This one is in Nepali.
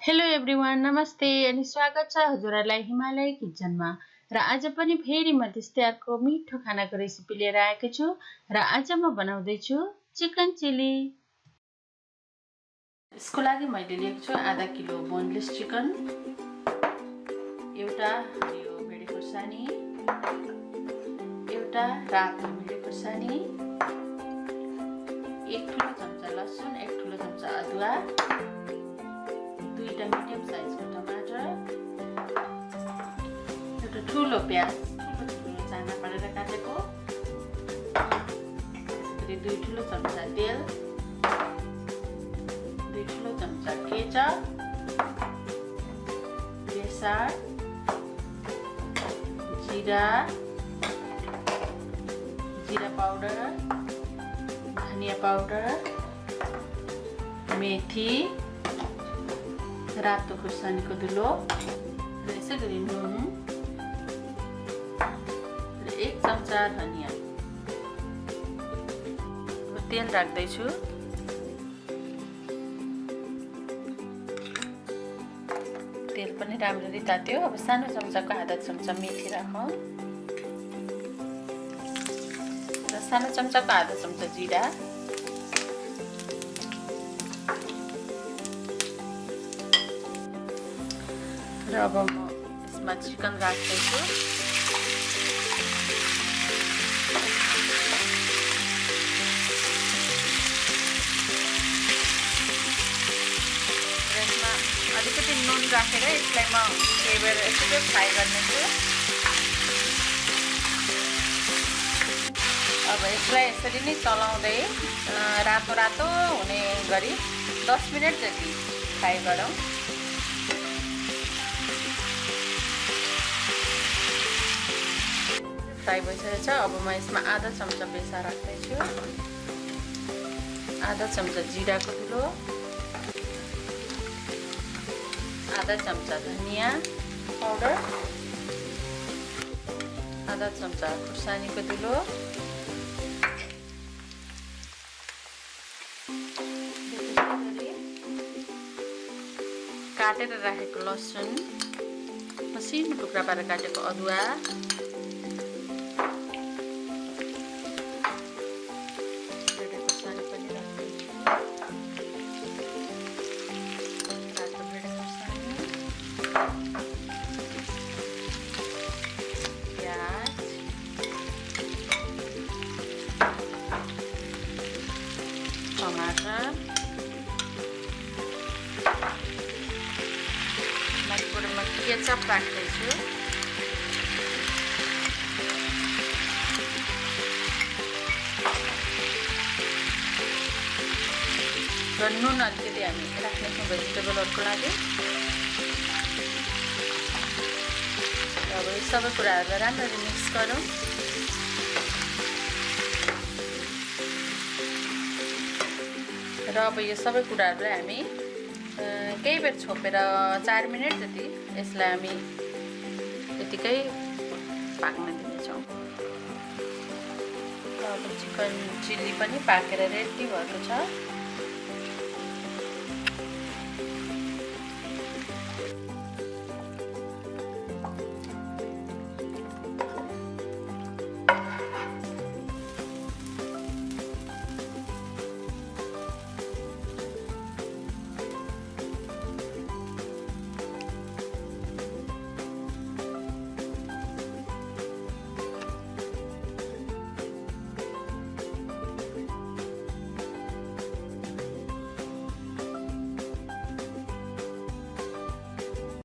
हेलो एभ्रिवान, नमस्ते अनि स्वागत छ हजुरहरूलाई हिमालय किचनमा। र आज पनि फेरि म त्यस्तै अर्को मिठो खानाको रेसिपी लिएर आएको छु र आज म बनाउँदैछु चिकन चिली। यसको लागि मैले लिएको छु आधा किलो बोनलेस चिकन, एउटा हरियो भेडे खुर्सानी, एउटा रातो भेडे खुर्सानी, एक ठुलो चम्चा लसुन, एक ठुलो चम्चा अदुवा, दुईटा मिडियम साइजको टमाटर, एउटा ठुलो प्याज ठुलो चाना पारेर काटेको, दुई ठुलो चम्चा तेल, दुई ठुलो चम्चा केचप, बेसार, जीरा पाउडर, धनिया पाउडर, मेथी, रातो खुर्सानीको धुलो, र यसै गरी नुन र एक चम्चा धनिया। तेल राख्दैछु। तेल पनि राम्ररी तात्यो। अब सानो चम्चाको आधा चम्चा मेथी राखौँ र सानो चम्चाको आधा चम्चा जिरा, र अब म यसमा चिकन राख्दैछु। र यसमा अलिकति नुन राखेर यसलाई म केही बेर यसरी फ्राई गर्नेछु। अब यसलाई यसरी नै चलाउँदै रातो रातो हुने गरी 10 मिनट जति फ्राई गरौँ। फ्राई भइसकेको छ। अब म यसमा आधा चम्चा बेसार राख्दैछु, आधा चम्चा जिराको धुलो, आधा चम्चा धनिया पाउडर, आधा चम्चा खुर्सानीको धुलो, काटेर राखेको लसुन, मसिनो टुक्रा पारेर काटेको अदुवा, टमाटर, माथिबाट म केचप राख्दैछु, र नुन अलिकति हामी राख्नेछौँ भेजिटेबलहरूको लागि। अब यो सबै कुराहरूलाई राम्ररी मिक्स गरौँ। र अब यो सबै कुराहरूलाई हामी केही बेर छोपेर 4 मिनट जति यसलाई हामी यतिकै पाक्न दिनेछौँ। अब चिकन चिल्ली पनि पाकेर रेडी भएको छ।